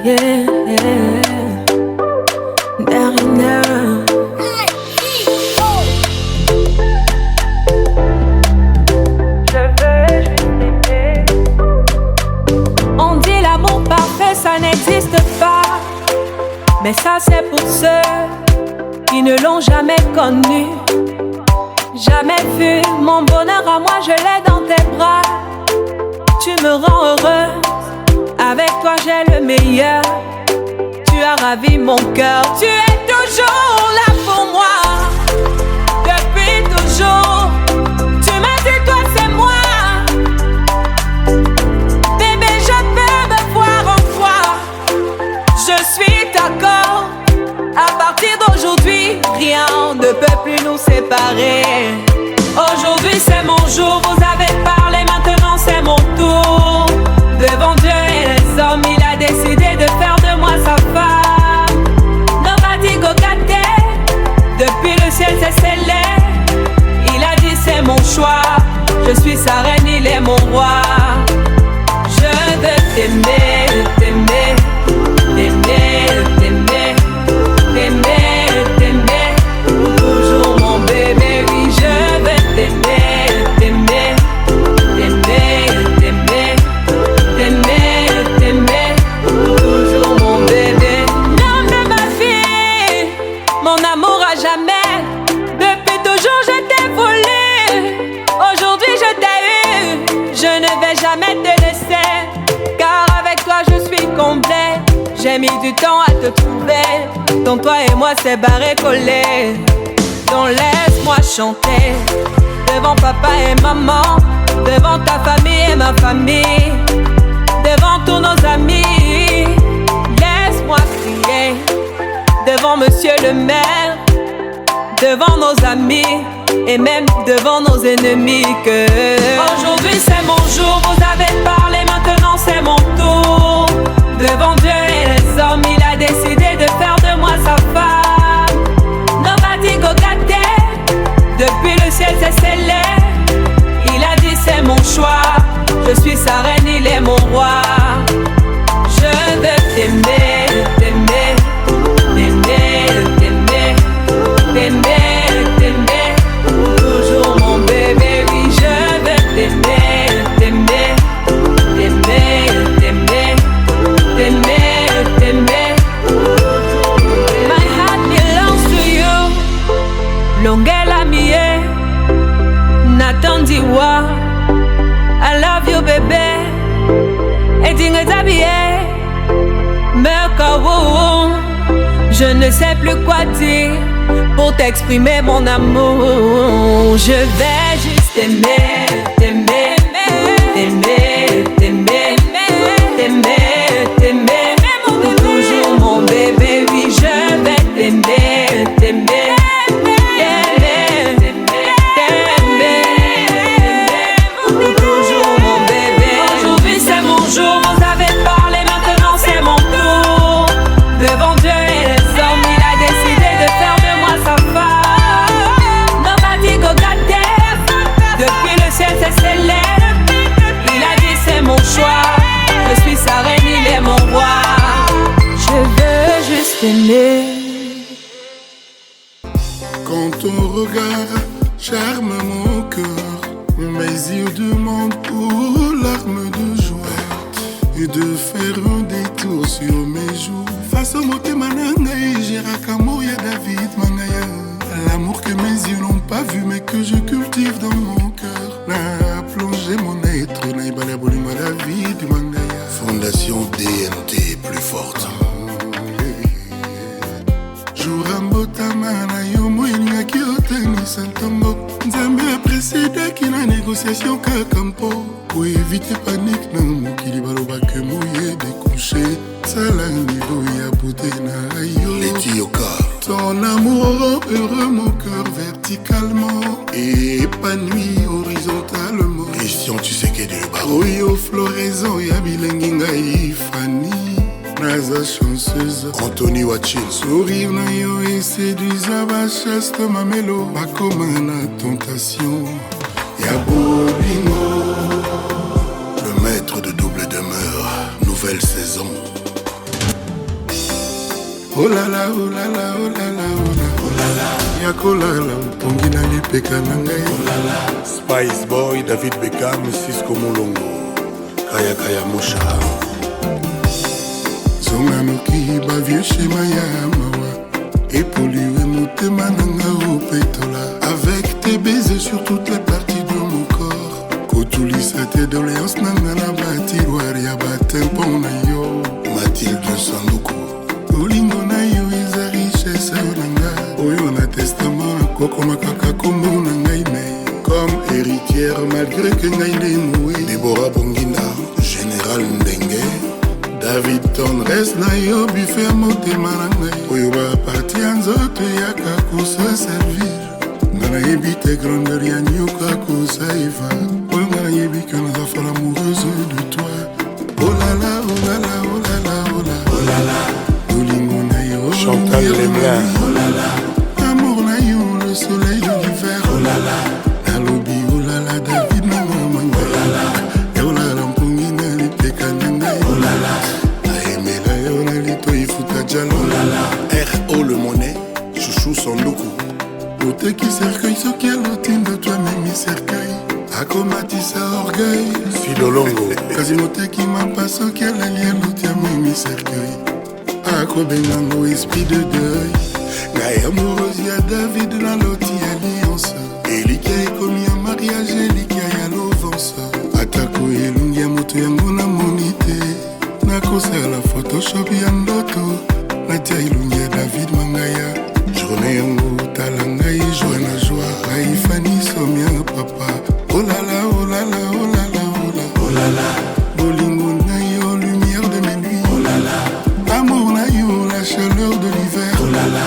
Yeah, Darina. Je veux juste t'aimer. On dit l'amour parfait, ça n'existe pas. Mais ça c'est pour ceux qui ne l'ont jamais connu. Jamais vu mon bonheur à moi, je l'ai dans tes bras. Tu me rends heureuse, avec toi j'ai le meilleur. Tu as ravi mon cœur, tu es toujours là pour moi. Depuis toujours, tu m'as dit toi c'est moi. Bébé je peux me voir en toi. Je suis d'accord, à partir d'aujourd'hui, rien ne peut plus nous séparer. Aujourd'hui c'est mon jour, vous avez parlé, maintenant c'est mon tour. Devant Dieu et les hommes, il a décidé de faire de moi sa femme. Nobody go get there. Depuis le ciel c'est scellé. Il a dit c'est mon choix. Je suis sa reine, il est mon roi. Je veux t'aimer, t'aimer, t'aimer, t'aimer, t'aimer, t'aimer. Toujours mon bébé, oui je veux t'aimer, t'aimer, t'aimer, t'aimer, t'aimer, t'aimer. Toujours mon bébé. L'homme de ma vie, mon amour à jamais. Depuis toujours je t'ai voulu. Aujourd'hui je t'ai eu. Je ne vais jamais te laisser, car avec toi je suis complet. J'ai mis du temps à te trouver. Dans toi et moi c'est barré collé. Donc laisse-moi chanter devant papa et maman, devant ta famille et ma famille, devant tous nos amis. Laisse-moi crier devant monsieur le maire, devant nos amis et même devant nos ennemis que aujourd'hui c'est mon jour, vous avez parlé, maintenant c'est mon tour. Devant Dieu et les hommes, il a décidé de faire de moi sa femme. Nobody go get there. Depuis le ciel c'est scellé. Il a dit c'est mon choix. Je suis sa reine, il est mon roi. Je veux t'aimer, t'aimer, t'aimer, t'aimer, t'aimer, t'aimer. Toujours mon bébé, oui je veux t'aimer, t'aimer, t'aimer, t'aimer, t'aimer, t'aimer. My heart belongs to you. Longela mie, Nathan Diwa. I love you bébé. Et dingue t'habiller, me kawo. Je ne sais plus quoi dire pour t'exprimer mon amour. Je vais juste t'aimer, t'aimer, t'aimer, t'aimer, t'aimer, t'aimer. Toujours mon bébé, oui je vais t'aimer, t'aimer, t'aimer, t'aimer. Toujours mon bébé. Aujourd'hui c'est mon jour, vous avez parlé, maintenant c'est mon tour. Devant Dieu et les hommes, il a décidé de faire de moi sa femme. Nobody go get there. Depuis le ciel c'est scellé. Il a dit c'est mon choix. Je suis sa reine, il est mon roi. Je veux juste aimer. Quand ton regard charme mon cœur, mes yeux demandent pour larmes de joie et de faire un détour sur mes joues. Face au moté manangaï, Jérakamoya David Mangaya. L'amour que mes yeux n'ont pas vu mais que je cultive dans mon cœur n'a plongé mon être, n'a éballé la vie du Mangaya. Fondation DMT plus forte. Jourambotamana yo moininga kioteni santombo. Nzambe a précédé na négociation kakampo. Pour éviter panique na mokili baloba que moye découché. Sala niveau ya beauté na yo. Letioka. Ton amour rend heureux mon cœur verticalement et épanoui horizontalement. Christian, tu sais qu'est le barreau. Oyo floraison ya bilengi ngai Fanny. Naza chanceuse Anthony Wachin. Sourire na yo et séduisa ba chaste mamelo. Bakoma na tentation ya bolingo. Le maître de double demeure, nouvelle saison. Oh là là, oh là là, oh là là, oh là là. Yakolala, Pongina Lipeka Nangai. Oh là là. Spice Boy, David Beckham, Cisco Molongo. Kaya Kaya Mosha. Zonganoki, Bavie Shema Yamawa. Épollué Motema Nanga au pétola. Avec tes baisers sur toutes les parties de mon corps. Kotulisa tes doléances Nangana Batiroir Yabatem Ponayo. Mathilde Sandoku. Olingo na yo eza richesse nanga. Oyo na testament na kokoma kaka kombo na ngai me. Comme héritière malgré que ngai ndemoué. Déborah Bonginda, Général Ndenge. David tendresse na yo buffet ya motema na ngai. Oyo baparti ya nzoto eyaka kosa servir. Nga nayebi te grandeur ya nyoka kosa eva. Oyo nga nayebi que naza folle amoureuse de toi. Oh là là, oh là là, oh là là, oh là. Oh là là. Chantal Lemla. Oh là là. Amour na yo, le soleil de l'hiver. Oh là là. Nalobi, oh là là, David Nangamanga. Oh là là. Yo la lampongi na lipeka nangai. Oh là là. Naemela yo na lito ifuta jalo. Oh là là. R.O. Le Monnaie, Chouchou Sandoku. Oteki cercueil, soki alotine de toi memi cercueil. Akomatisa orgueil. Filolongo. Kazinoteki mapa soki alali aloti ya memi cercueil. Akobengango esprit de deuil. Ngai amoureuse ya David na loti alliance. Elikia ekomi ya mariage elikia ya lovance. Atako elungi ya moto yango na monite. Nakosala photoshop ya ndoto. Natia elungi ya David Mangaya. Journée yango tala ngai joie na joie. Ngai fani somia papa. Oh là là, oh là là, oh là là, oh là. Oh là là. Bolingo na yo lumière de mes nuits. Oh là là. Amour na yo, la chaleur de l'hiver. Oh là là.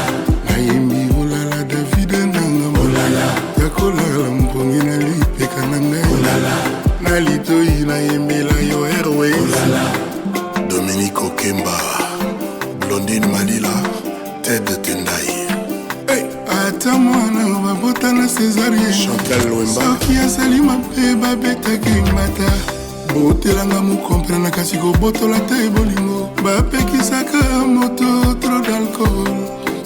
Naimbi, oh là là, David Nanga. Oh là là. Yakolala mpongi na lipeka na ngai. Oh là là. Na litoi naembela yo Airways. Oh là là. Dominique Okemba, Blondine Malila, Ted Tendai. Hey, ata mwana babota na Césarie. Chantal Loemba. Soki asali mabe babetaki mata. Botelanga mokomprena kasi kobotola te bolingo. Bapekisaka moto trop d'alcool.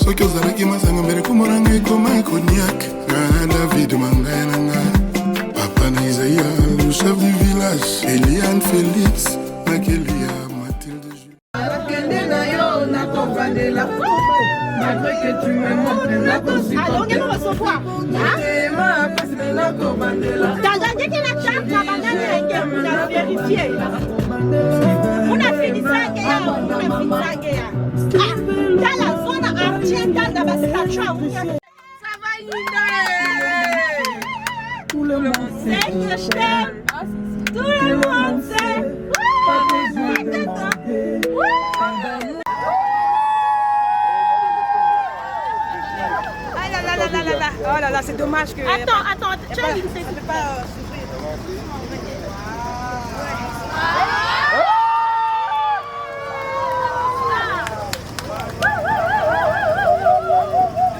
Soki ozalaki masanga mbele komona ngai ekoma cognac. Na David Mangaya nanga. Papa na Isaïa, le chef du village. Eliane Félix, Nakelia, Mathilde Julie. Malgré que tu me montres la consigne. Alors, on va recevoir. On a fini ça, dans la zone entière, dans la statue. Ça va, tout le monde sait que je t'aime. Tout le monde sait. Oh là là, c'est dommage que... Attends, tiens, il ne peut pas souffrir.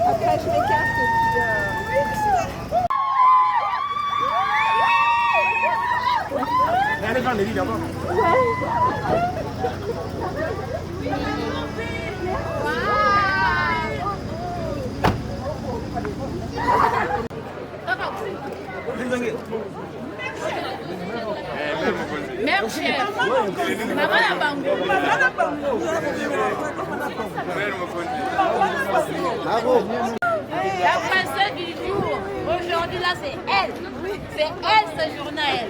Après, je m'écarte et puis... Allez, va, Nelly, d'abord. Même chef. Maman la bango. La princesse du jour. Aujourd'hui, là, c'est elle. C'est elle, ce journal.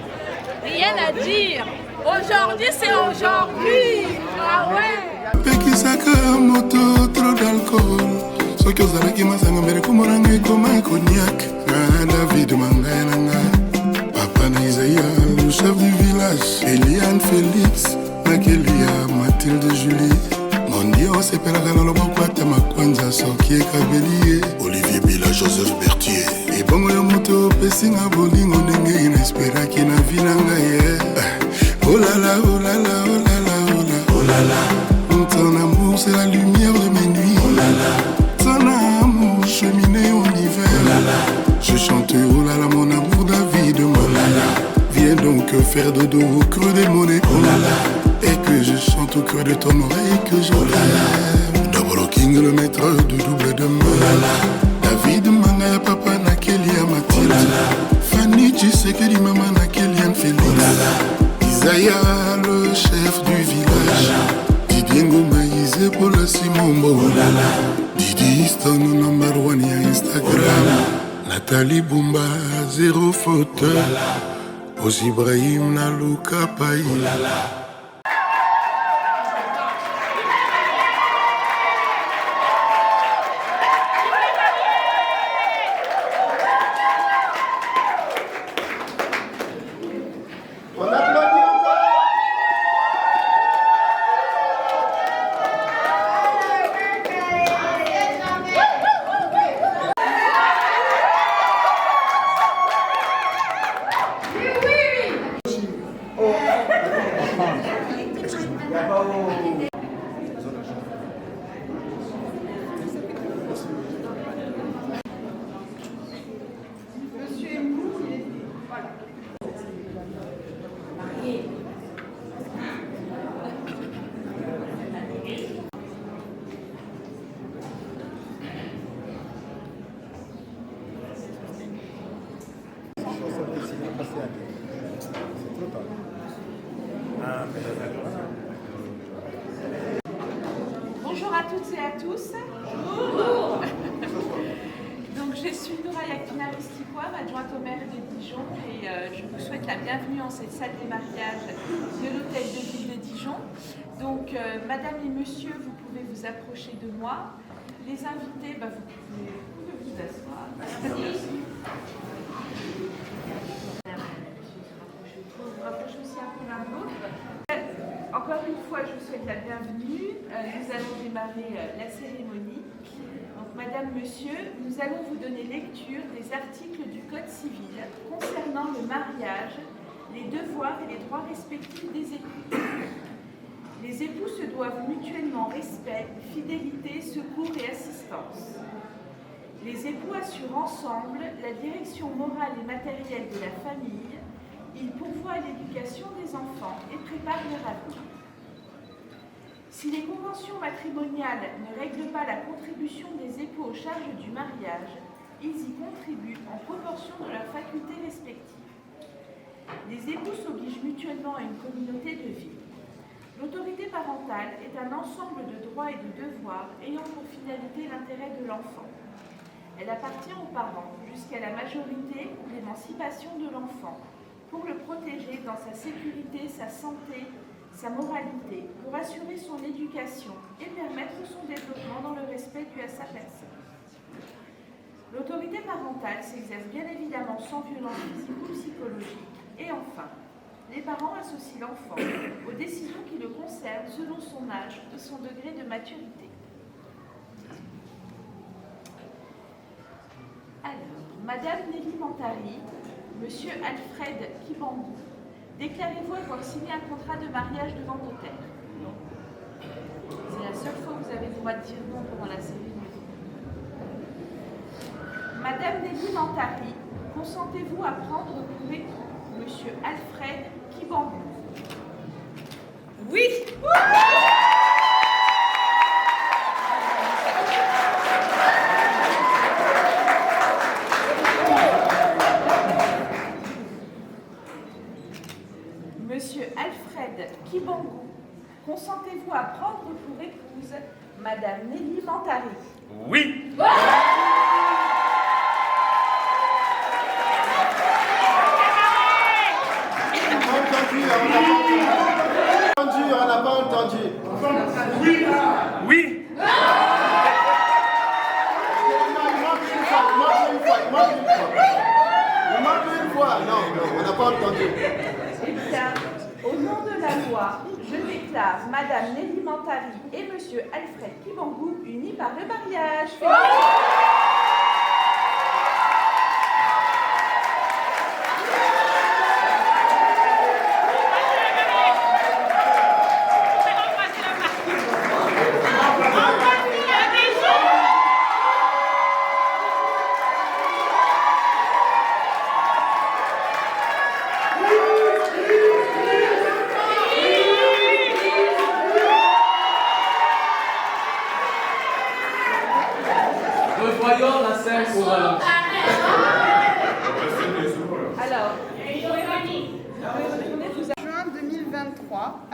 Rien à dire. Aujourd'hui, c'est aujourd'hui. Ah ouais. Pekisaka moto trop d'alcool. Soki ozalaki masanga mbele komona ngai ekoma cognac. Na David Mangaya nanga. Papa na Isaïa, le chef du village. Eliane Félix, Nakelia, Mathilde Julie. Mondi osepelaka na loboko ata makwanza soki ekabeli. Olivier Bila, Joseph Berthier. Ebongo ya moto opesinga bolingo ndenge inesperaki na vi na ngai. Oh là là, oh là là, oh là là, oh là. Oh là là. Ton amour c'est la lumière de mes nuits. Oh là là. Ton amour cheminé en hiver. Oh là là. Je chante oh là là mon amour David. Oh là là. Viens donc faire dodo au creux de mon épaule. Oh là là. Et que je chante au creux de ton oreille que je t'aime. Double King le maître de double de main. David Manga papa na Kélia Mathilde. Fanny Tshisekedi maman na Kéliane Félix. Isaiah le chef du village. Didier Ngoma Isé Paul Simombo. Didi Stan number 1 ya Instagram. Nathalie Bumba zéro faute. Os Ibrahim na Luka Pai. Bonjour à toutes et à tous. Bonjour. Donc je suis Noura Yakina-Ristikouam, adjointe au maire de Dijon et je vous souhaite la bienvenue en cette salle des mariages de l'hôtel de ville de Dijon. Donc madame et monsieur, vous pouvez vous approcher de moi. Les invités, vous pouvez vous asseoir. Vous rapprochez aussi un peu l'un de l'autre. Encore une fois, je vous souhaite la bienvenue. Nous allons démarrer la cérémonie. Donc, madame, monsieur, nous allons vous donner lecture des articles du Code civil concernant le mariage, les devoirs et les droits respectifs des époux. Les époux se doivent mutuellement respect, fidélité, secours et assistance. Les époux assurent ensemble la direction morale et matérielle de la famille. Ils pourvoient à l'éducation des enfants et préparent leur avenir. Si les conventions matrimoniales ne règlent pas la contribution des époux aux charges du mariage, ils y contribuent en proportion de leurs facultés respectives. Les époux s'obligent mutuellement à une communauté de vie. L'autorité parentale est un ensemble de droits et de devoirs ayant pour finalité l'intérêt de l'enfant. Elle appartient aux parents jusqu'à la majorité ou l'émancipation de l'enfant, pour le protéger dans sa sécurité, sa santé, sa moralité, pour assurer son éducation et permettre son développement dans le respect dû à sa personne. L'autorité parentale s'exerce bien évidemment sans violence physique ou psychologique. Et enfin, les parents associent l'enfant aux décisions qui le concernent selon son âge et son degré de maturité. Alors, madame Nelly Mantari, monsieur Alfred Kibambou, déclarez-vous avoir signé un contrat de mariage devant notaire? Non. C'est la seule fois que vous avez le droit de dire non pendant la cérémonie. Madame Nelly Mantari, consentez-vous à prendre pour époux monsieur Alfred Kibambou? Oui. Monsieur Alfred Kibambou, consentez-vous à prendre pour épouse madame Nelly Mantari? Oui. On n'a pas entendu. Oui. Oui. Non, on n'a pas entendu. Eh bien, au nom de la loi, je déclare madame Nelly Mantari et monsieur Alfred Kibambou unis par le mariage.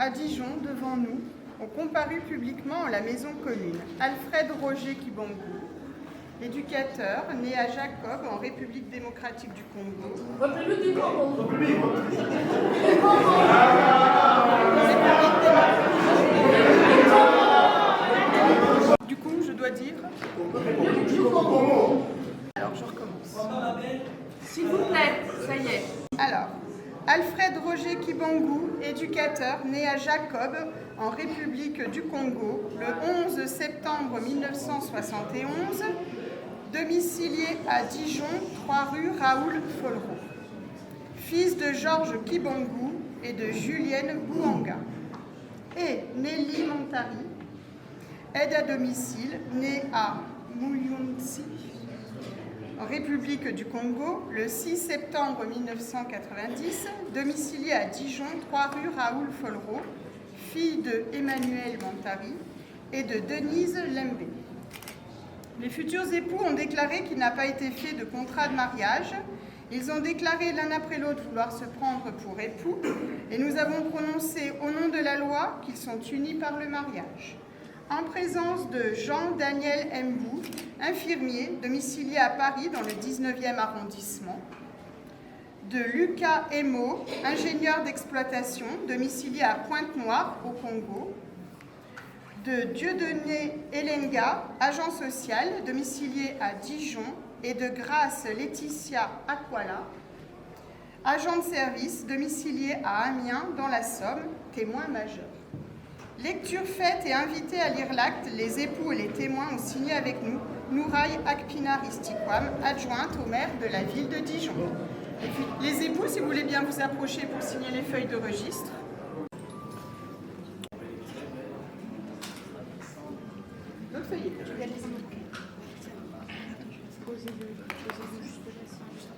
à Dijon, devant nous, ont comparu publiquement en la maison commune Alfred Roger Kibangou, éducateur né à Jacob en République démocratique du Congo. République du Congo. Du coup, je dois dire. Alors, je recommence. S'il vous plaît, ça y est. Alors, Alfred Roger Kibangou, éducateur né à Jacob en République du Congo le 11 septembre 1971, domicilié à Dijon, 3 rue Raoul Follereau. Fils de Georges Kibangou et de Julienne Bouanga. Et Nelly Montari, aide à domicile, née à Muyunsi, en République du Congo, le 6 septembre 1990, domiciliée à Dijon, 3 rue Raoul Follereau, fille de Emmanuel Montari et de Denise Lembé. Les futurs époux ont déclaré qu'il n'a pas été fait de contrat de mariage. Ils ont déclaré l'un après l'autre vouloir se prendre pour époux et nous avons prononcé au nom de la loi qu'ils sont unis par le mariage. En présence de Jean-Daniel Mbou, infirmier, domicilié à Paris dans le 19e arrondissement, de Lucas Emo, ingénieur d'exploitation, domicilié à Pointe-Noire, au Congo, de Dieudonné Elenga, agent social, domicilié à Dijon, et de Grâce Laetitia Aquala, agent de service, domicilié à Amiens, dans la Somme, témoin majeur. Lecture faite et invité à lire l'acte, les époux et les témoins ont signé avec nous Nouraï Akpinar Istikwam, adjointe au maire de la ville de Dijon. Et puis, les époux, si vous voulez bien vous approcher pour signer les feuilles de registre. L'autre feuillet, je vais aller les posez-le juste là.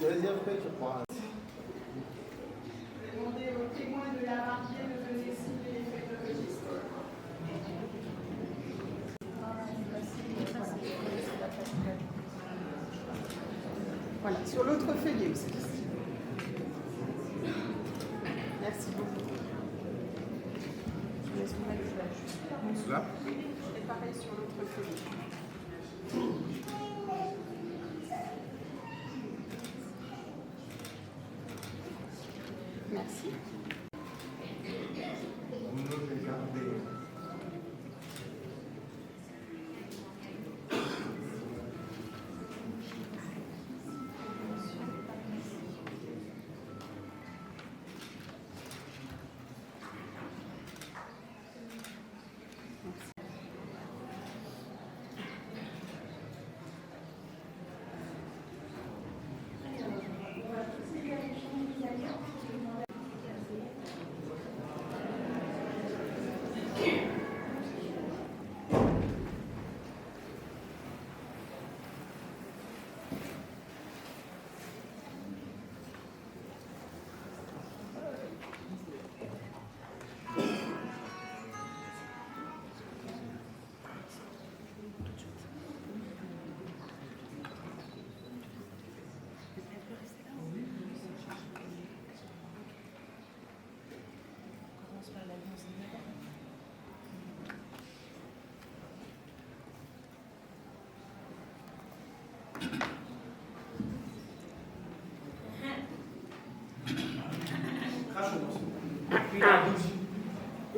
Deuxième feuille, je crois. Demandez aux témoins de la mariée de venir signer les feuilles de registre. Voilà, sur l'autre feuillet aussi. Merci beaucoup. Je vous laisse vous mettre là juste. Là. Et pareil sur l'autre feuillet. Merci.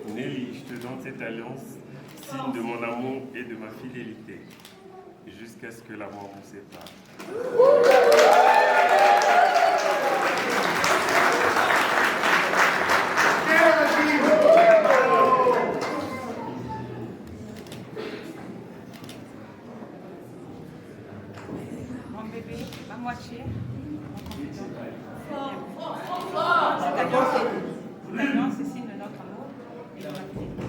Nelly, je te donne cette alliance, signe de mon amour et de ma fidélité, jusqu'à ce que la mort nous sépare. Mon bébé, la moitié. Cette alliance est signe de notre amour et de notre fidélité.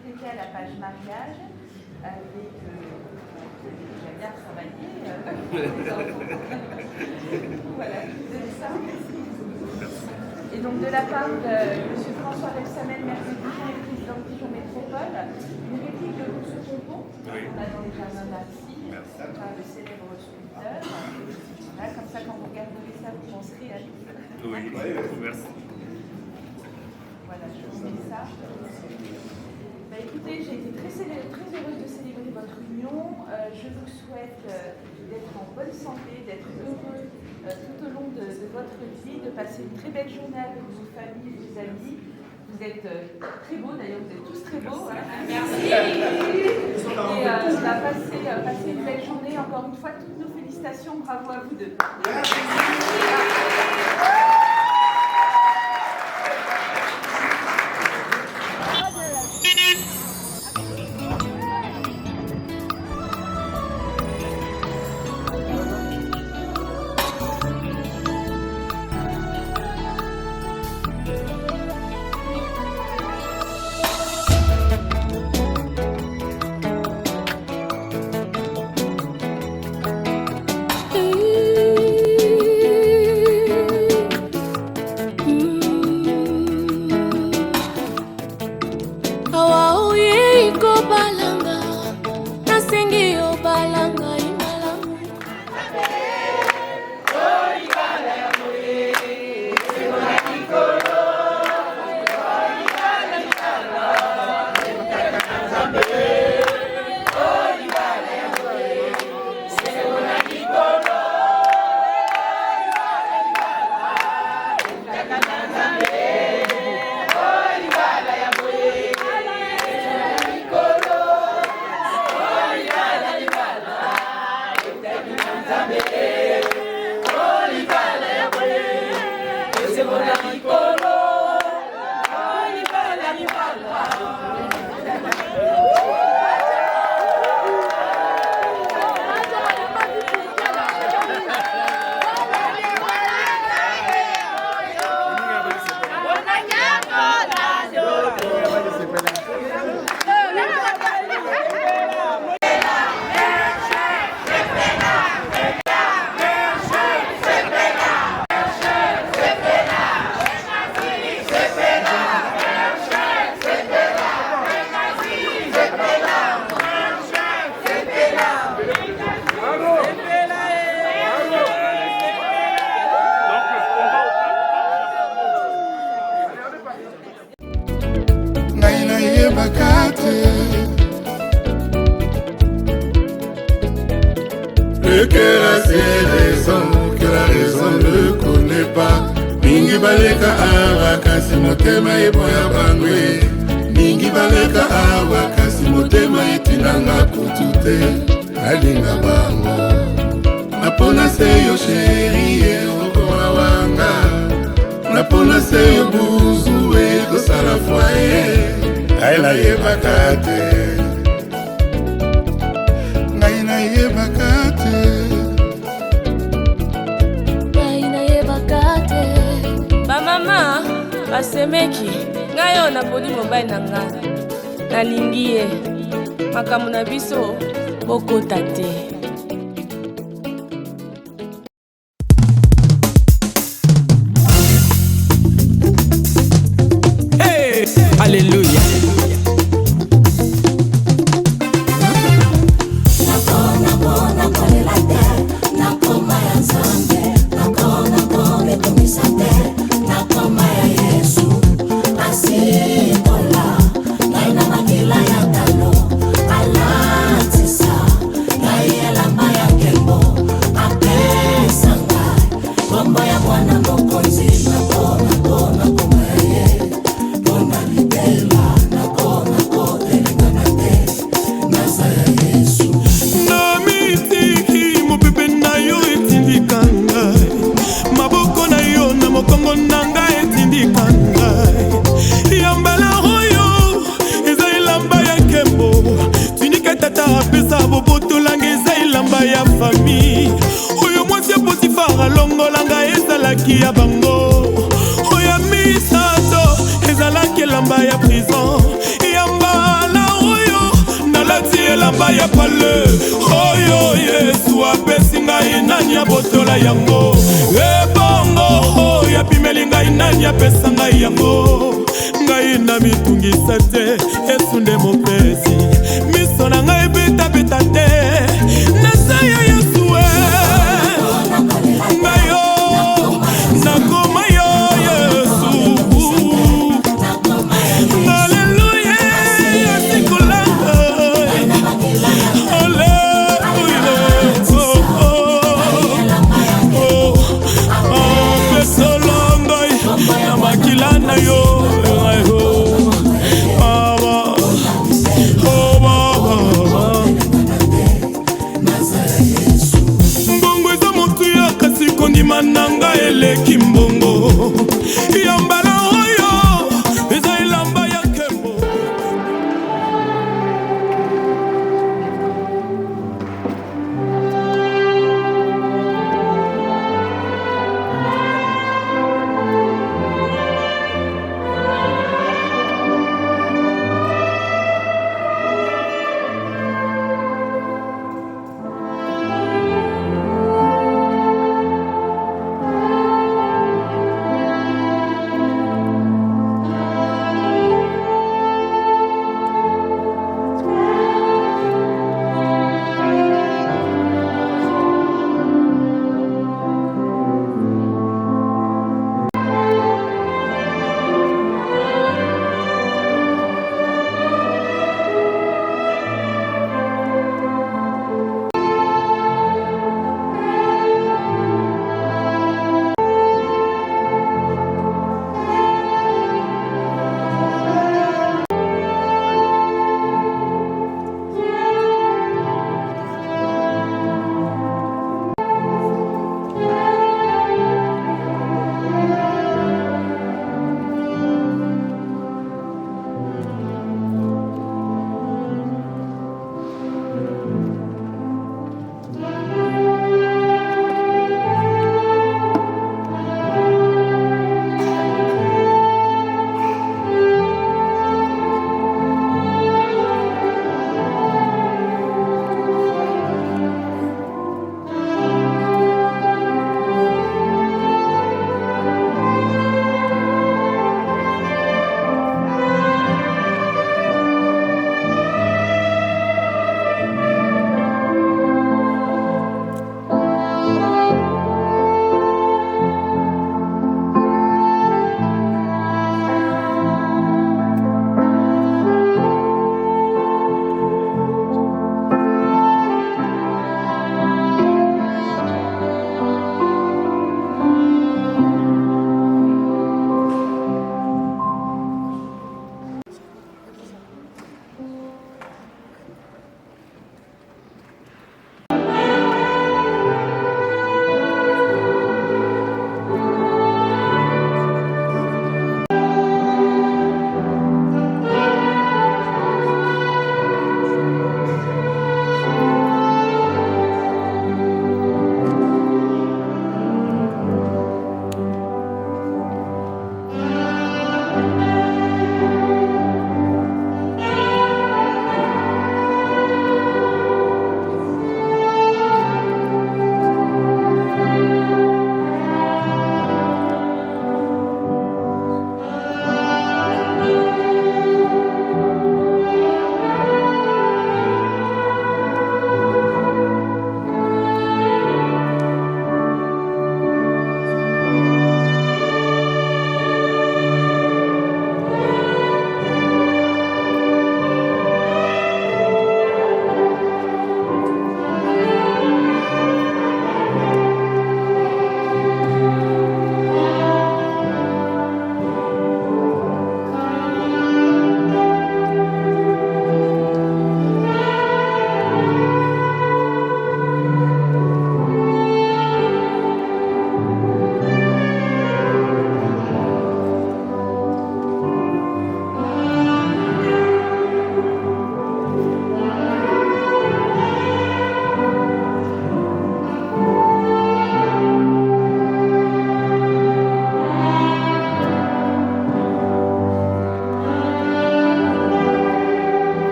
compléter à la page mariage avec j'ai bien travaillé. Voilà, de ça. Et donc de la part de M. François Rebsamen, maire de Dijon et président de Dijon Métropole, une réplique de Rousseau Pompon, on a dans les jardins d'Arcy, le célèbre sculpteur. Voilà, comme ça, quand vous regarderez ça, vous penserez à lui. Oui, merci. Voilà, je vous mets ça. Bah, écoutez, j'ai été très heureuse de célébrer votre union. Je vous souhaite d'être en bonne santé, d'être heureux tout au long de votre vie, de passer une très belle journée avec vos familles, vos amis. Vous êtes très beaux, d'ailleurs, vous êtes tous très beaux. Hein. Merci. Et passer une belle journée. Encore une fois, toutes nos félicitations. Bravo à vous deux. Le cœur a ses raisons que la raison ne connaît pas. Mingi baleka awa kasi motema eboya bangwe. Mingi baleka awa kasi motema etinanga kutute. Alinga bango napona seyo sheri okoa wanga. Napona seyo buzu ekosala foye. Aila yebaka te, ngai na yebaka te, ngai na yebaka te. Bamama basemeki ngai oyo naponi mobali na ngai nalingi ye makambo na biso bokota te. Hey, alléluia. Ya bango oya misato ezalaki elamba ya prison ya mbala ya pale oyo Yesu apesi ngai nani abotola yango ebongo oyo apimeli ngai nani apesa ngai yango ngai na mitungisa te Yesu nde mopesi miso na ngai betabeta te nasa ya Yesu ngai yo nakoma yo Yesu Alleluia yasikolanga Alleluia pesolongai na makila na yo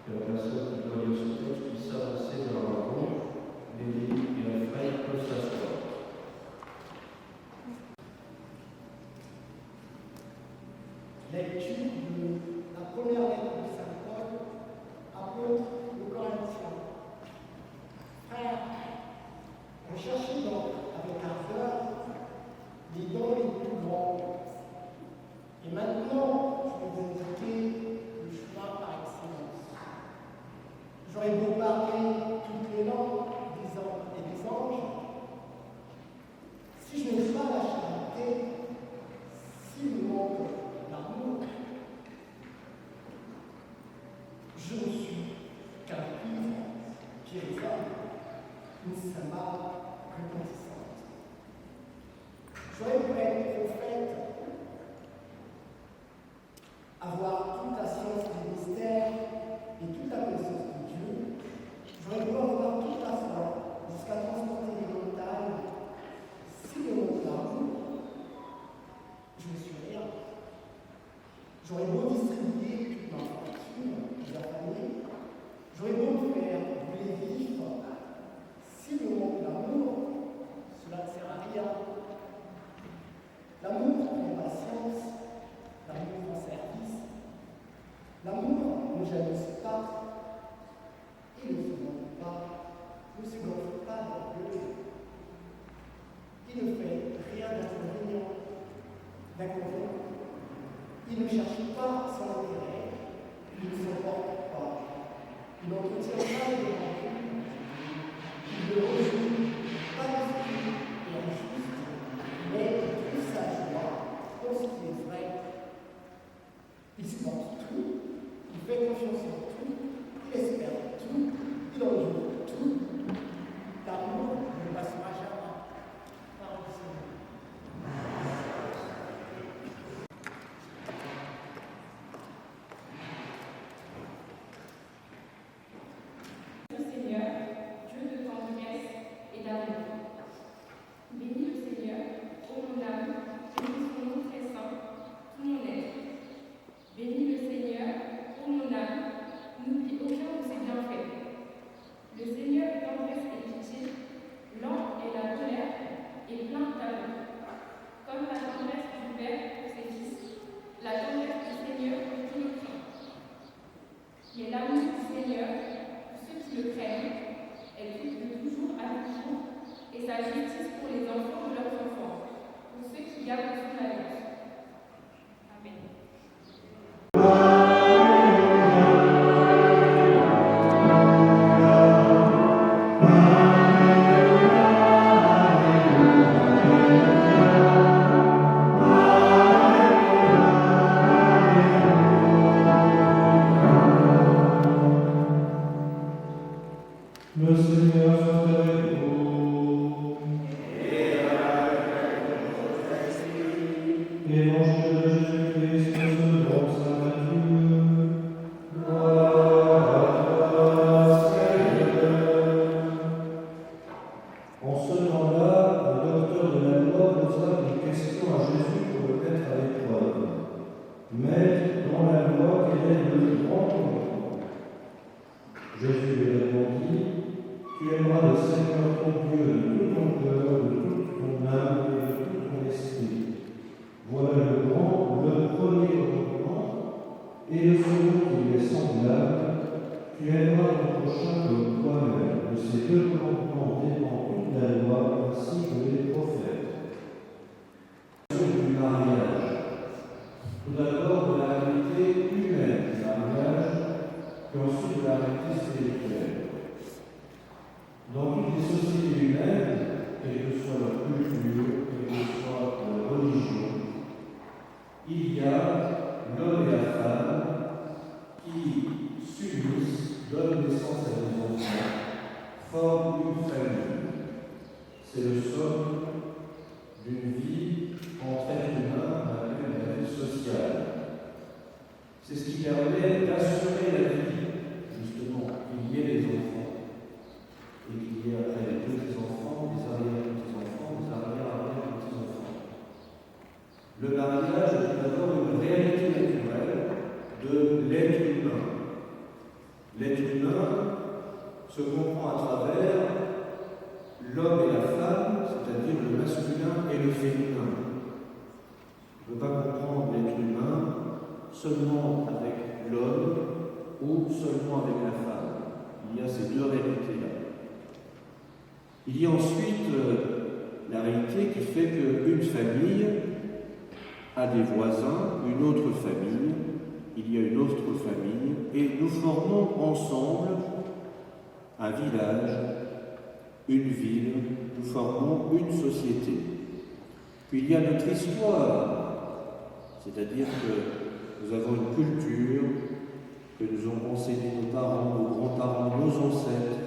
que la personne qui doit lire ce texte puisse s'avancer vers la rencontre. Nelly et Alfred peuvent s'asseoir. Lecture de la première lettre de Saint Paul, apôtre aux Corinthiens. Frères, recherchez donc avec ardeur les dons les plus grands. Et maintenant, je vais vous indiquer le chemin par excellence. J'aurais beau parler toutes les langues des hommes et des anges, si je n'ai pas la charité, s'il me manque l'amour, je ne suis qu'un cuivre qui résonne une cymbale retentissante. J'aurais pu être prophète, avoir toute la science des mystères et toute la connaissance de Dieu. J'aurais pu avoir toute la foi jusqu'à transporter les montagnes. Si le monde l'amour, je ne suis rien. J'aurais beau distribuer toute ma fortune aux affamés. J'aurais beau faire brûler vif. Si le monde l'amour, cela ne sert à rien. L'amour prend patience, l'amour en service. L'amour ne jalouse pas et ne se gonfle pas d'orgueil. Il ne fait rien d'inconvénient. Il ne cherche pas son intérêt, il ne s'emporte pas. Il n'entretient pas de rancune. Il ne rejoue pas d'esprit et injuste, mais il trouve sa joie dans ce qui est vrai. Il supporte tout, il fait confiance en tout, il espère tout, il endure tout. L'amour ne passera jamais. Parole du Seigneur. Le Seigneur soit avec vous. Évangile de Jésus-Christ selon saint Matthieu. Gloire à toi, Seigneur. En ce temps-là, le docteur de la loi posa une question à Jésus pour le mettre à l'épreuve. Maître, dans la loi, quel est le grand commandement? Jésus lui répondit: tu aimeras le Seigneur ton Dieu de tout ton cœur, de toute ton âme et de tout ton esprit. Voilà le premier commandement, et le second qui lui est semblable: tu aimeras ton prochain comme toi-même. De ces deux commandements dépend toute la loi ainsi que les prophètes. Du mariage. Tout d'abord de la réalité humaine du mariage, puis ensuite de la réalité spirituelle. Dans toutes les sociétés humaines, quelle que soit leur culture, quelle que soit leur religion, il y a l'homme et la femme qui s'unissent, donnent naissance à des enfants, forment une famille. C'est le somme d'une vie entre êtres humains, appelée la vie sociale. C'est ce qui permet d'assurer la vie, justement, qu'il y ait des enfants. Et qu'il y ait après les petits-enfants, des arrière-petits-enfants, des arrière-arrière-petits-enfants. Le mariage est d'abord une réalité naturelle de l'être humain. se comprend à travers l'homme et la femme, c'est-à-dire le masculin et le féminin. On ne peut pas comprendre l'être humain seulement avec l'homme ou seulement avec la femme. Il y a ces deux réalités-là. Il y a ensuite la réalité qui fait qu'une famille a des voisins, une autre famille, il y a une autre famille, et nous formons ensemble un village, une ville, nous formons une société. Puis il y a notre histoire, c'est-à-dire que nous avons une culture que nous ont enseigné nos parents, nos grands-parents, nos ancêtres,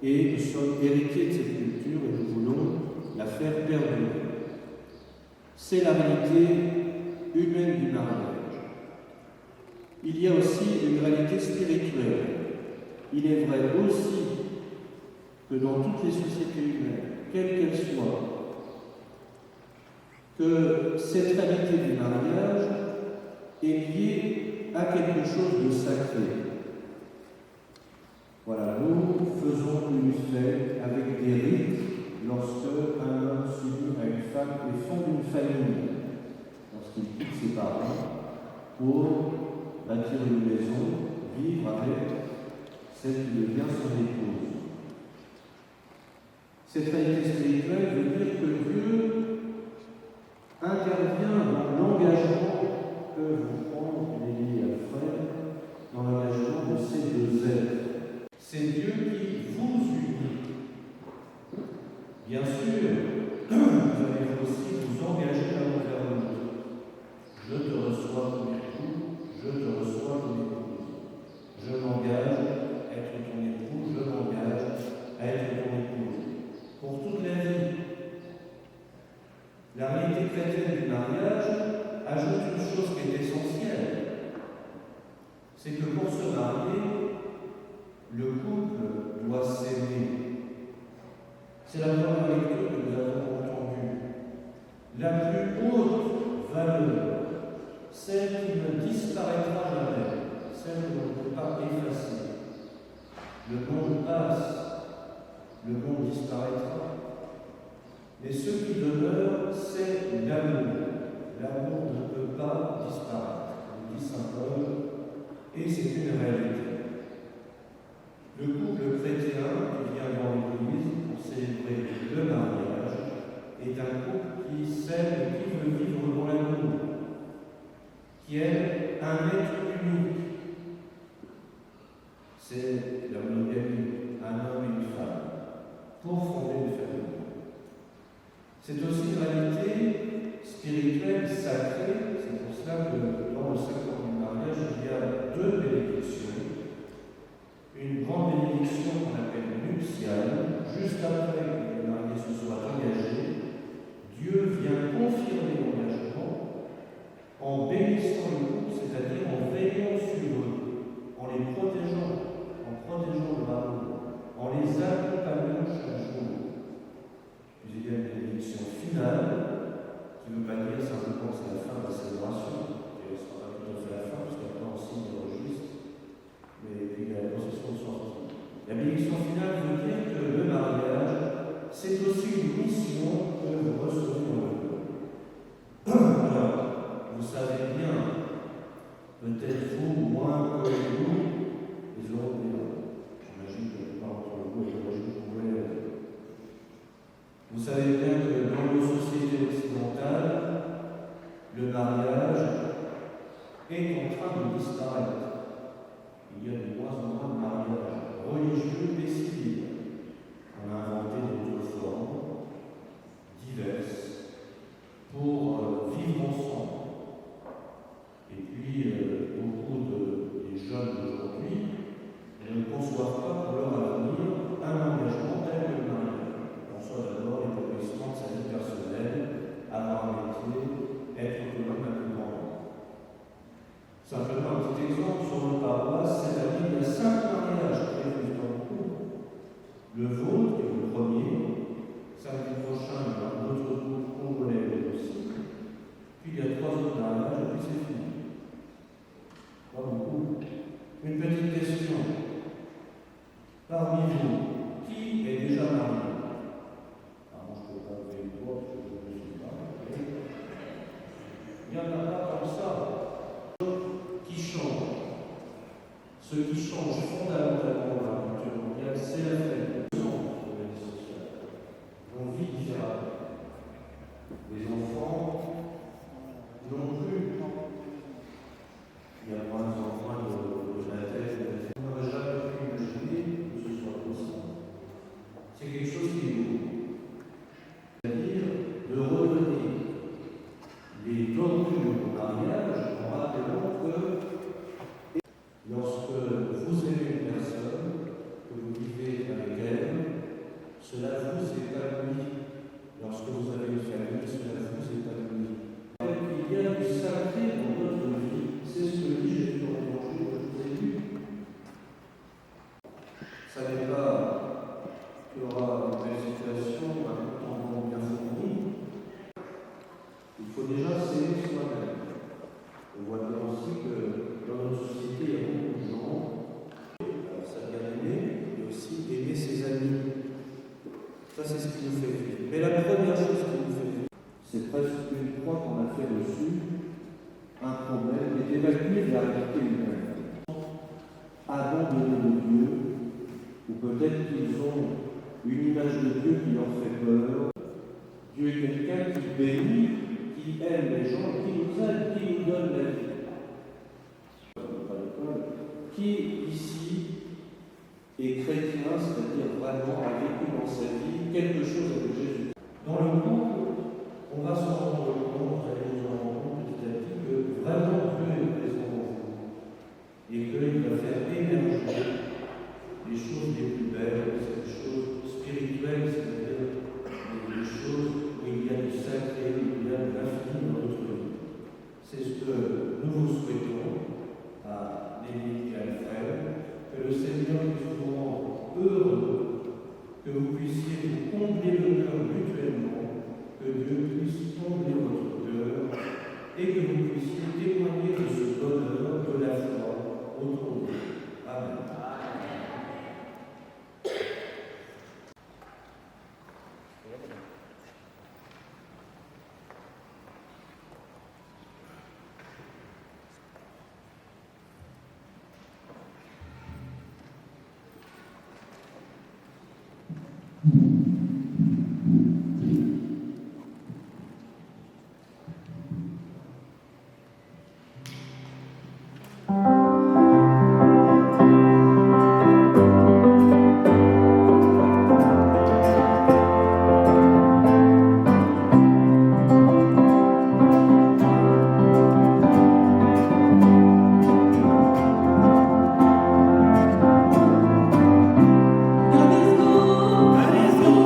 et nous sommes héritiers de cette culture et nous voulons la faire perdurer. C'est la réalité humaine du mariage. Il y a aussi une réalité spirituelle. Il est vrai aussi que dans toutes les sociétés humaines, quelles qu'elles soient, que cette réalité du mariage est liée à quelque chose de sacré. Voilà, nous faisons une fête avec des rites lorsque un homme s'unit à une femme et fonde une famille, lorsqu'il quitte ses parents pour bâtir une maison, vivre avec celle qui devient son épouse. Cette réalité spirituelle veut dire que Dieu intervient dans l'engagement que vous prendre Nelly et Alfred, dans l'engagement de ces deux êtres. C'est Dieu qui vous unit. Bien sûr, vous allez aussi vous engager à l'envers de l'autre. Je te reçois comme époux, je te reçois comme épouse. Je m'engage à être ton époux, je m'engage à être ton épouse. Pour toute la vie. La réalité chrétienne du mariage ajoute une chose qui est essentielle. C'est que pour se marier, le couple doit s'aimer. C'est la première lecture que nous avons entendue. La plus haute valeur, celle qui ne disparaîtra jamais, celle que l'on ne peut pas effacer. Le monde passe, le monde disparaîtra. Mais ce qui demeure, c'est l'amour. L'amour ne peut pas disparaître, nous dit saint Paul, et c'est une réalité. Le couple chrétien qui vient dans l'Église pour célébrer le mariage est un couple qui s'aime et qui veut vivre dans l'amour, qui est un être unique. C'est la monogamie, un homme et une femme, pour fonder une famille. C'est aussi une réalité spirituelle sacrée, c'est pour cela que dans le sacrement du mariage, il y a deux bénédictions. Une grande bénédiction qu'on appelle nuptiale, juste après que le marié se soit engagé, Dieu vient confirmer l'engagement en bénissant le couple, c'est-à-dire en veillant sur eux, en les protégeant le mari, en les accompagnant chaque jour. Puis il y a une bénédiction finale, qui ne veut pas dire simplement que c'est la fin de la célébration, et ce ne sera pas tout à fait la fin, parce qu'après on signe le registre. Parmi vous, qui est déjà marié? Moi, je ne peux pas lever le doigt parce que je ne suis pas marié. Il n'y en a pas comme ça. Qui change. Ce qui change fondamentalement la culture mondiale, c'est la famille. La vie sociale. On vit différemment. Les enfants non plus. Il y a moins en moins de baptêmes. On n'aurait jamais pu imaginer que ce soit possible. C'est quelque chose qui est nouveau. C'est-à-dire de revenir les tortures au mariage en rappelant que lorsque vous aimez une personne, que vous vivez avec elle, cela vous épanouit. Lorsque vous avez une famille, cela vous épanouit. Il y a du sacré dans notre vie, c'est ce que dit Jésus dans l'Évangile que je vous ai lu. Ça n'est pas qu'il y aura une belle situation, un temps bien fourni. Il faut déjà s'aimer soi-même. On voit bien aussi que dans notre société, il y a beaucoup de gens, ça bien aimer, mais aussi aimer ses amis. Ça, c'est ce qui nous fait vivre. Mais la première chose qui nous fait vivre, c'est presque une fois qu'on a fait dessus un problème et d'évacuer la réalité humaine. Abandonnés de Dieu, ou peut-être qu'ils ont une image de Dieu qui leur fait peur. Dieu est quelqu'un qui bénit, qui aime les gens, qui nous aide, qui nous donne la vie. Qui ici est chrétien, c'est-à-dire vraiment a vécu dans sa vie quelque chose avec Jésus. Dans le couple, on va se rendre compte, et nous en rendons compte petit à petit, que vraiment Dieu est présent en vous. Et qu'il va faire émerger les choses les plus belles, les choses spirituelles, c'est-à-dire les choses où il y a du sacré, où il y a de l'infini dans notre vie. C'est ce que nous vous souhaitons à Nelly et à Alfred, que le Seigneur vous rende heureux, que vous puissiez vous combler le cœur mutuellement, que Dieu puisse combler votre cœur et que vous puissiez témoigner de ce bonheur, de la foi autour de vous. Amen. Let's go.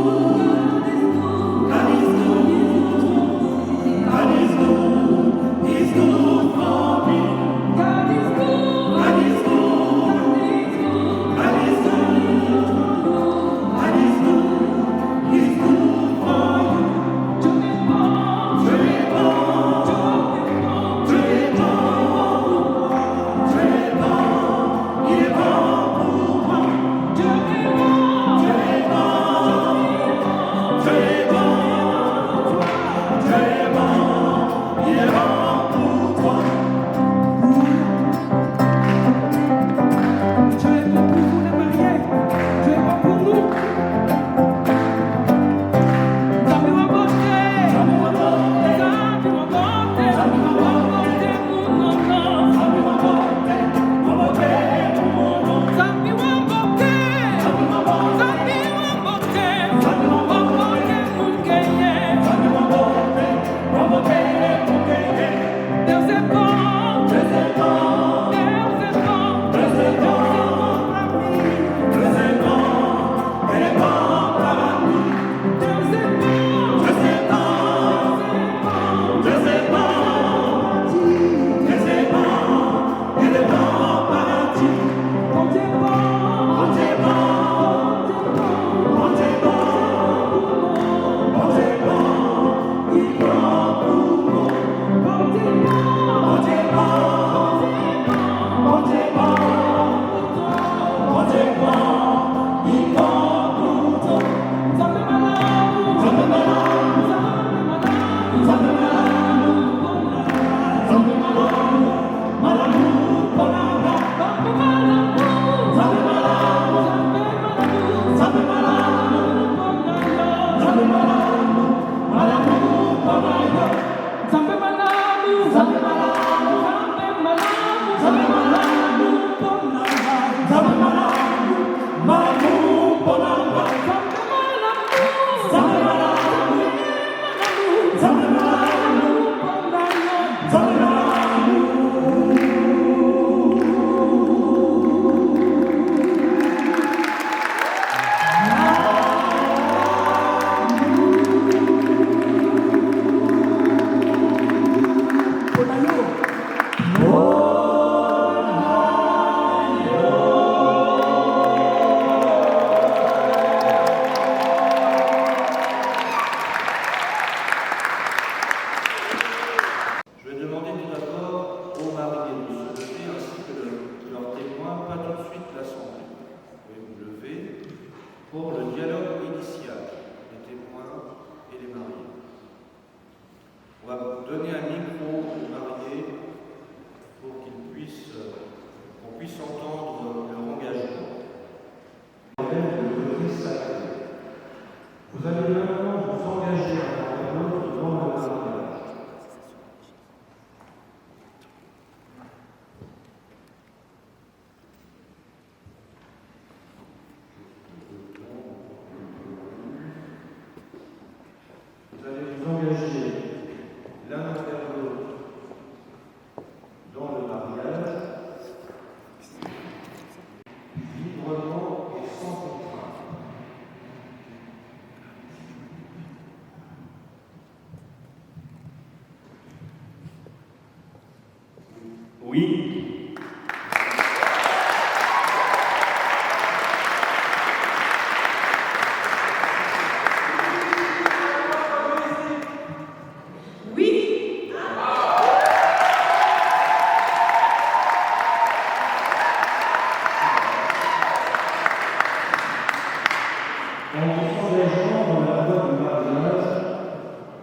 En vous engageant dans la voie du mariage,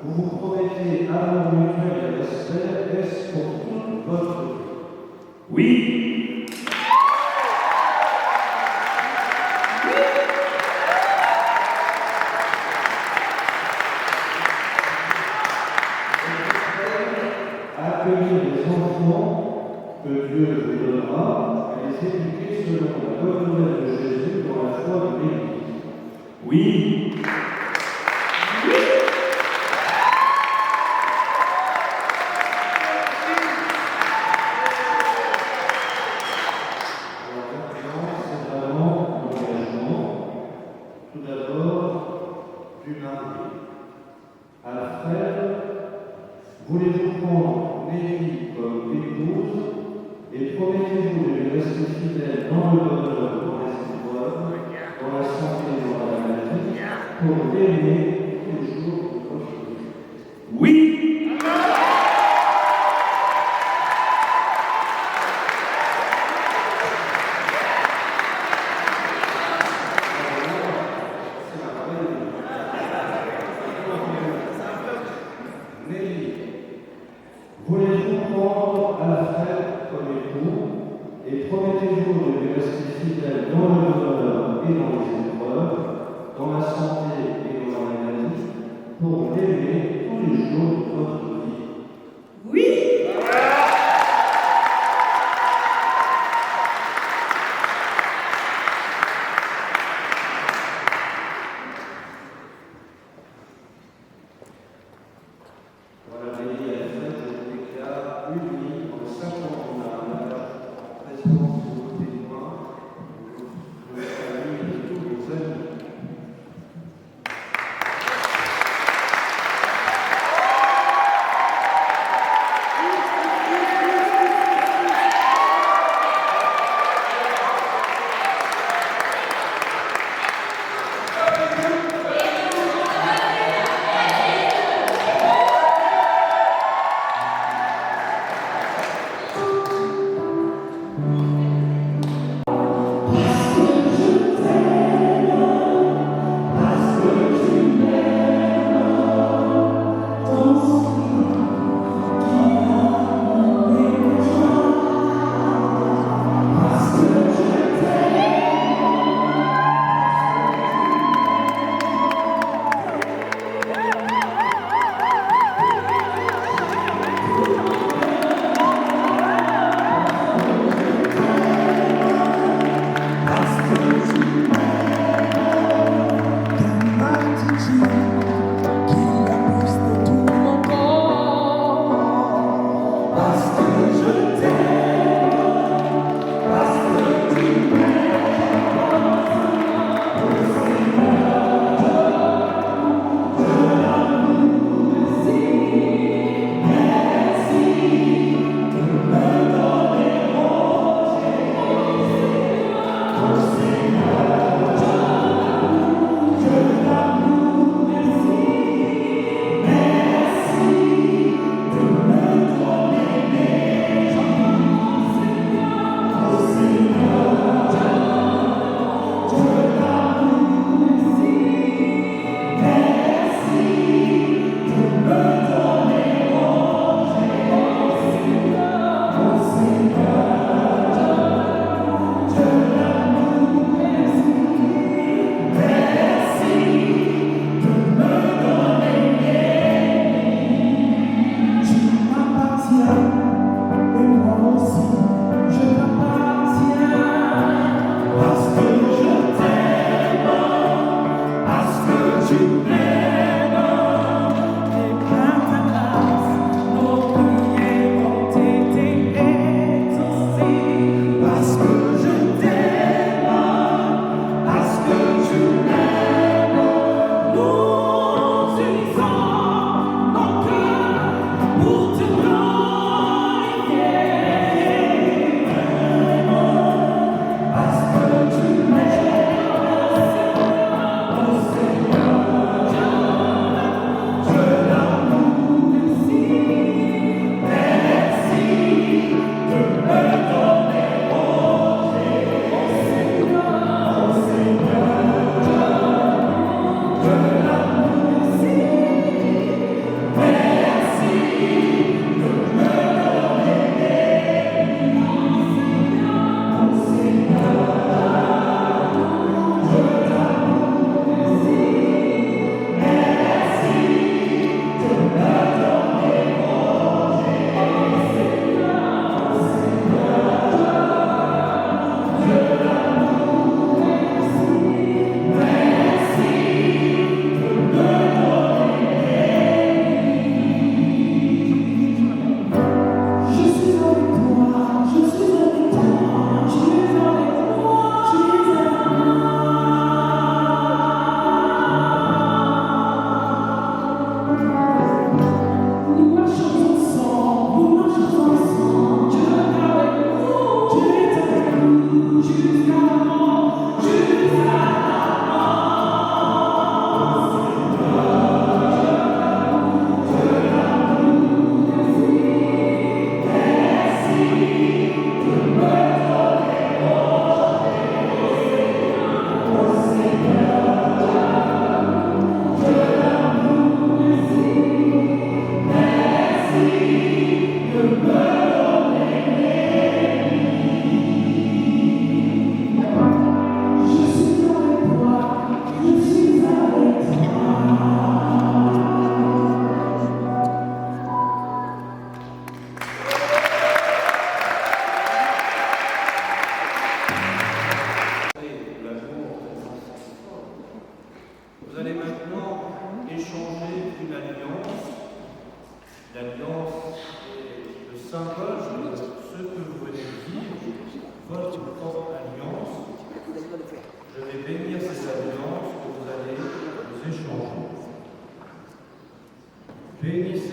vous vous promettez amour mutuel et respect, est-ce pour toute votre vie? Oui. Accueillir les enfants que Dieu vous donnera et les éduquer selon la bonne nouvelle de Jésus dans la foi de l'Église. Oui. Tout d'abord, du marié. Alfred, voulez-vous prendre Nelly comme épouse et promettez-vous de lui rester fidèle dans le bonheur, dans les épreuves, dans la santé et dans la maladie, pour l'aimer tous les jours de votre vie? Oui. Voulez-vous prendre Alfred comme époux et promettez-vous de lui rester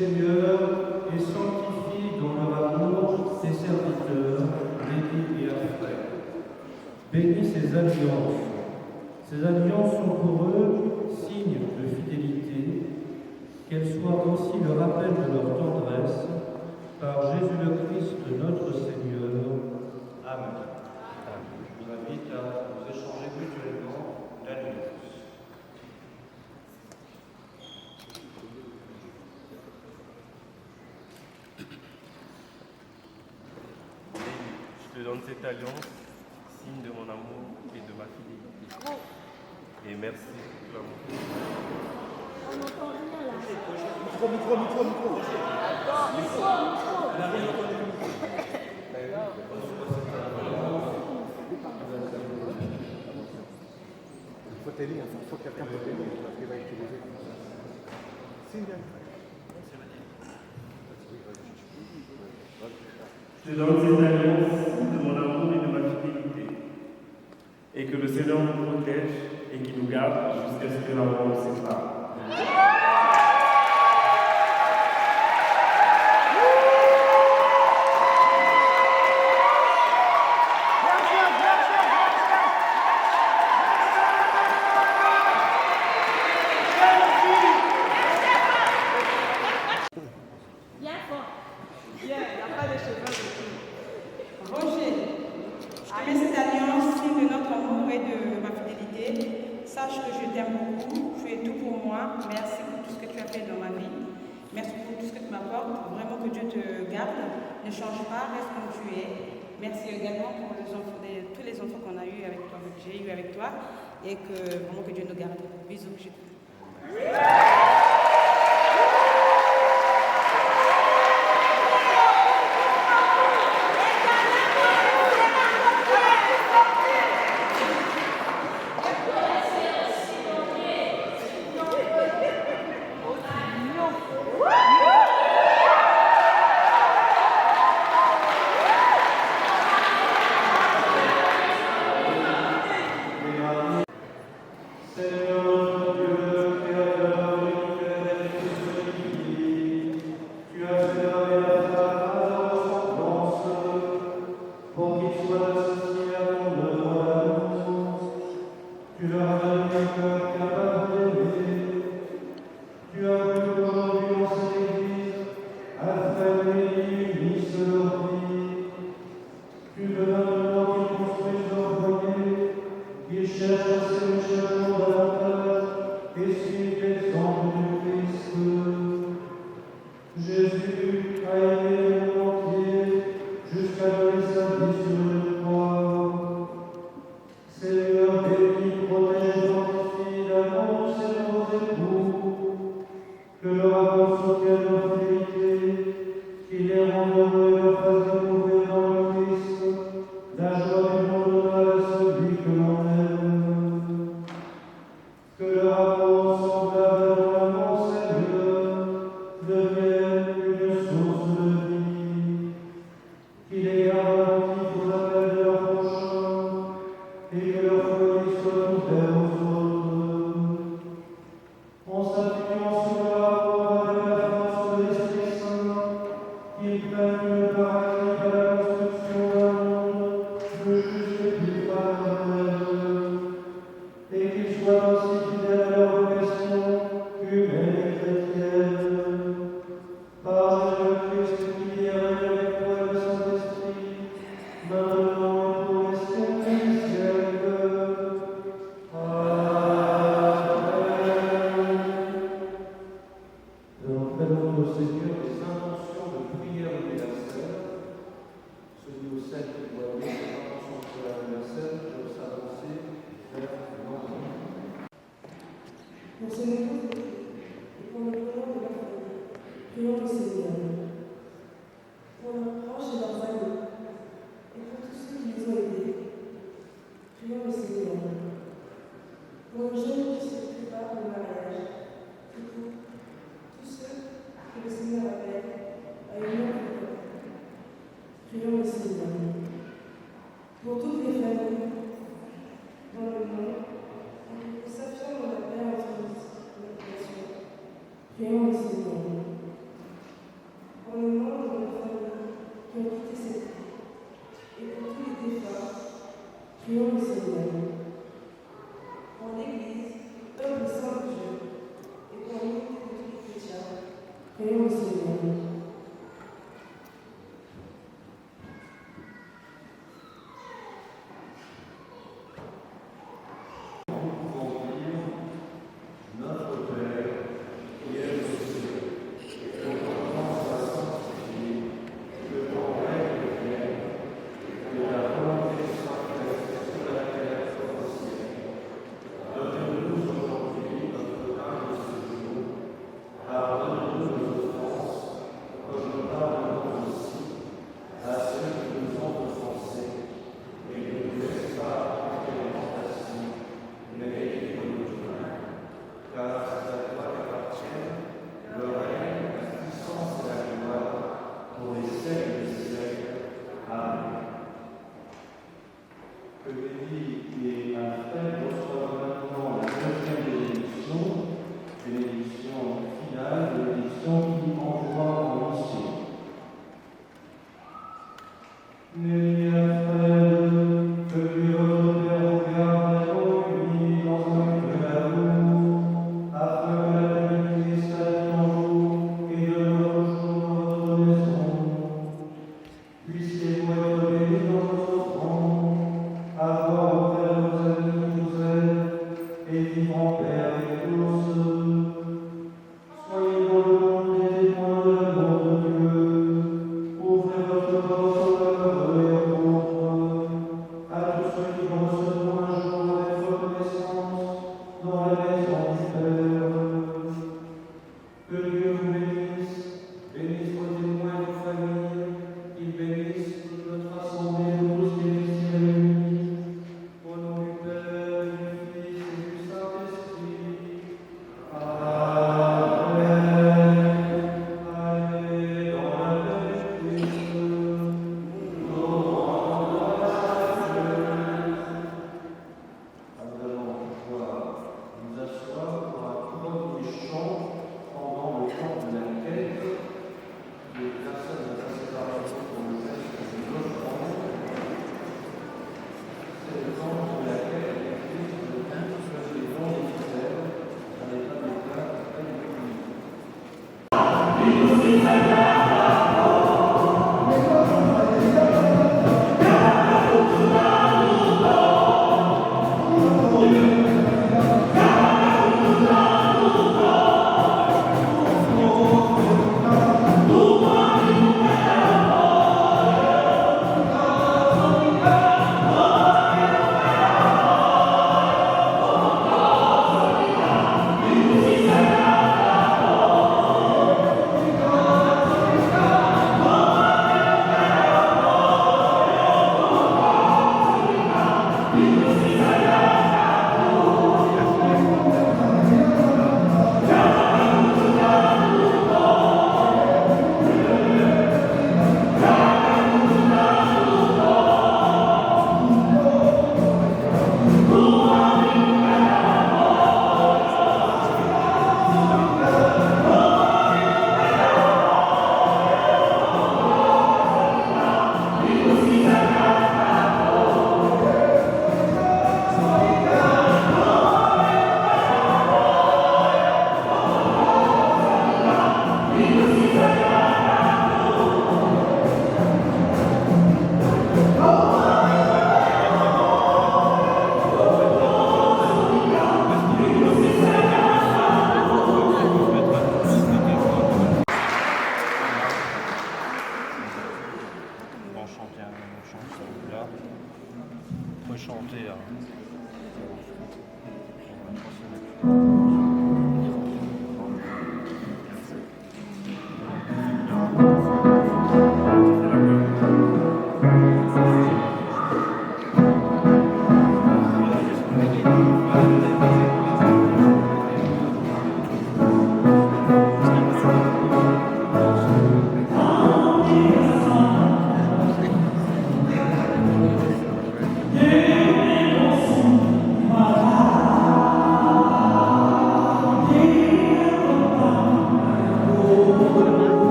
Seigneur, et sanctifie dans leur amour tes serviteurs, Nelly et Alfred. Bénis ces alliances. Ces alliances sont pour eux signes de fidélité, qu'elles soient aussi le rappel de leur tendresse, par Jésus le Christ, notre Seigneur. Amen. Je vous invite à vous échanger mutuellement l'alliance. Je te donne cette alliance, signe de mon amour et de ma fidélité. Et merci pour l'amour. On n'entend rien là. Micro. Il faut t'aider, il faut que quelqu'un peut t'aider, parce qu'il va utiliser. Je te donne cette alliance de mon amour et de ma fidélité. Et que le Seigneur nous protège et qu'il nous garde jusqu'à ce que la mort nous sépare. Bien fort. Bien, il n'y a pas de cheveux. Roger, je te mets cette alliance, signe de notre amour et de ma fidélité. Sache que je t'aime beaucoup, tu es tout pour moi. Merci pour tout ce que tu as fait dans ma vie. Merci pour tout ce que tu m'apportes. Vraiment que Dieu te garde. Ne change pas, reste comme tu es. Merci également pour les enfants, tous les enfants qu'on a eu avec toi, que j'ai eu avec toi. Et que vraiment que Dieu nous garde. Bisous, je t'aime. Seigneur Dieu, Créateur de l'univers et de ce qui vit, tu as fait l'homme et la femme à ta ressemblance, pour qu'ils soient associés à ton œuvre d'amour. Tu leur as donné un cœur capable d'aimer. Tu as voulu qu'aujourd'hui dans cette église, Alfred et Nelly unissent leur vie. Tu veux maintenant qu'ils construisent leur foyer, qu'ils cherchent à s'aimer chaque jour davantage et suivent l'exemple du Christ. Jésus a aimé le monde entier jusqu'à donner sa vie sur une croix. Seigneur, bénis, protège, sanctifie l'amour de ces nouveaux époux, que leur amour soutienne leur fidélité, qu'il les rende heureux et leur fasse découvrir dans le Christ la joie du monde à celui que l'on aime. Que leur amour semblable dans l'amour Seigneur devienne une source de vie, qu'il les garantit aux appels de leur prochain et que leur foyer soit ouvert aux autres. En s'appuyant sur leur amour avec la force de l'Esprit Saint, qu'ils prennent le paradis à la construction d'un monde plus juste et plus fraternel, et qu'ils soient aussi fidèles à leur vocation humaine et chrétienne. Par Jésus-Christ qui est règne avec toi et le Saint-Esprit, maintenant et pour les siècles des siècles. Amen. Alors, prenons notre Seigneur les intentions de prière universelle. Celui ou celle qui doit donner ses intentions pour l'anniversaire, je vais s'avancer vers l'endroit. Pour ce nouveau et pour le bonheur de la famille, prions le Seigneur. Pour leurs proches et leurs amis, et pour tous ceux qui les ont aidés, prions le Seigneur. Pour le jeune qui se prépare au mariage, et pour tous ceux que le Seigneur appelle à une nouvelle vie, prions le Seigneur. Pour toutes les familles dans le monde, qui s'affirment dans la paix entre les nations, prions le Seigneur. Seigneur. Pour l'Église, peuple saint de Dieu, et pour l'unité de tous les chrétiens, prions au Seigneur.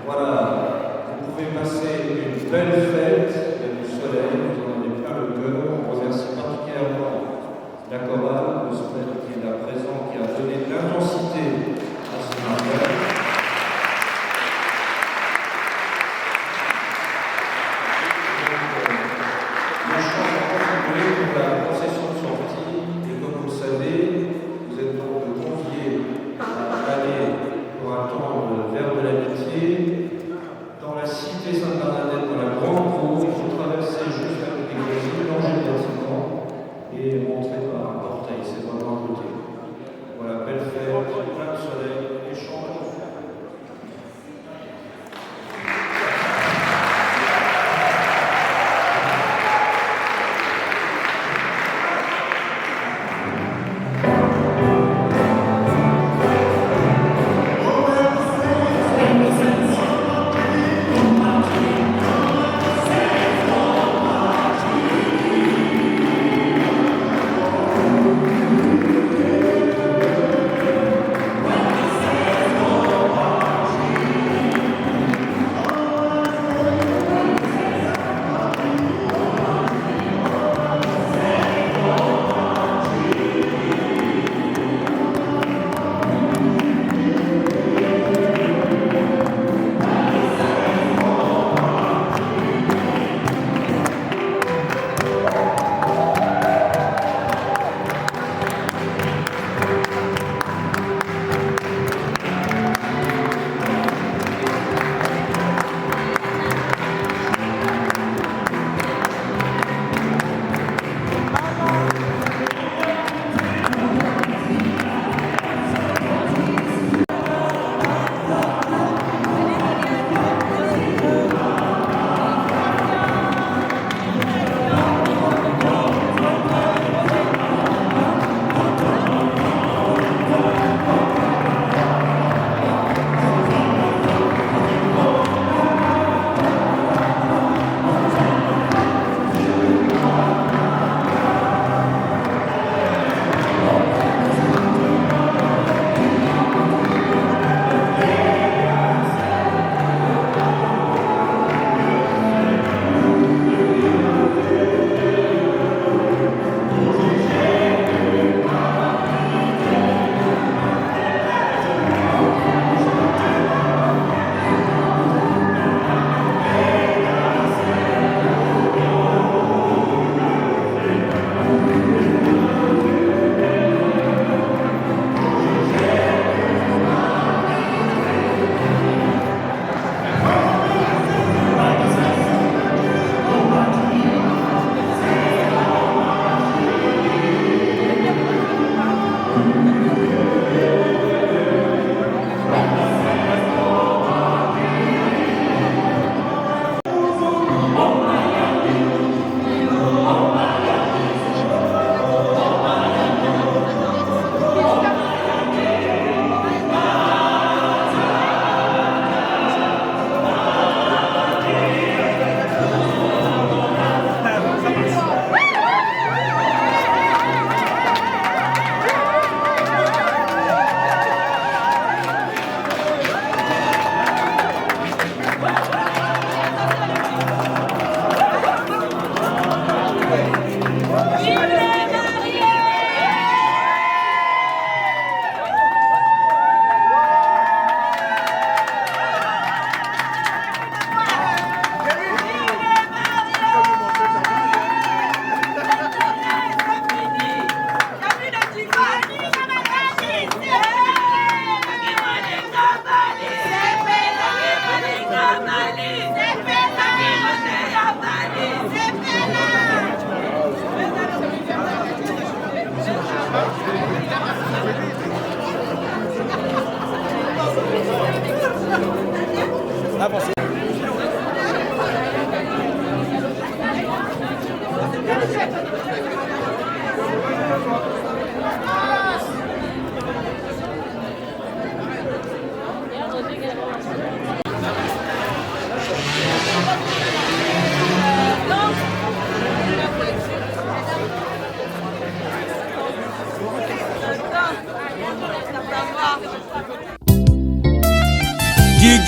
Voilà, vous pouvez passer une belle fête, il y a du soleil, vous en avez plein le cœur. On remercie particulièrement la chorale, le spectacle qui est là présent, qui a donné de l'intensité à ce mariage. La chance a contribué pour la procession de sortie, et comme vous le savez, vous êtes donc conviés à aller pour un temps de verre de l'amitié dans la cité Sainte-Bernadette, dans la grande cour. Il faut traverser juste à côté de l'église, manger le bâtiment et rentrer par un portail. C'est vraiment à côté. Voilà, belle fête, plein de soleil, et chants.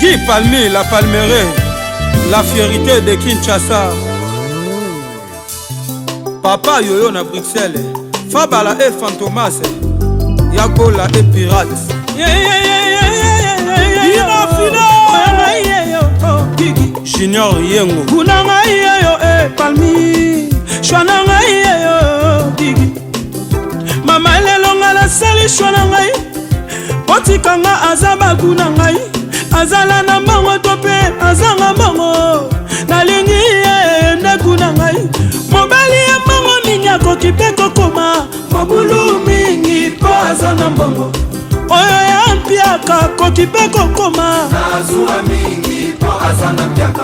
Guy Palmi, la Palmeraie, la fierté de Kinshasa. Papa Yoyo na Bruxelles, Fabala et Fantomas, Yagola et Pirate. Junior Yengo Kunanga yo Palmi Shwananga yo Digi Mama lelonga la sali shwananga Otikanga azaba kunanga Azala na mbongo tope azanga mbongo Nalingi ne kunanga Mobali ya mbongo minyako kipeko koma Mabulu mingi po azana mbongo Oyo ya mpiaka kokipeko koma Nazua mingi po azana mpiaka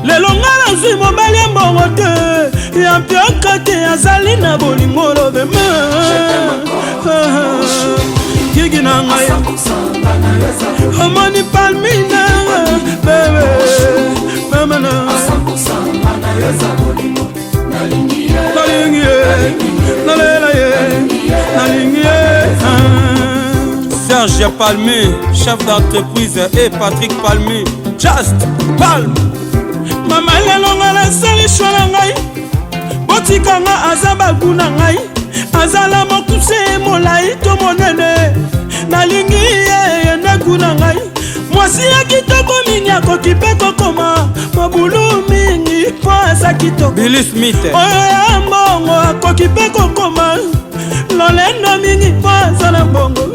Lelo ngala zwi mobali ya mbongo te Ya mpiaka te azali na bolingo lobeme Gigi na ngai Omoni Palmi na bebe Mama na Nalingi Nalela Nalingi Serge Palmi, chef d'entreprise, et Patrick Palmi, Just Palm. Mama lelonga la sali shwala ngai Botikanga azaba guna ngai Azala mokuse molai to monene Nalingi ne guna ngai Mwasi ya kitoko mingi ako kipeko koma Mabulu mingi po asa kitoko Billy Smith Oyo ya mbongo ako kipeko koma Lolendo mingi po asa na mbongo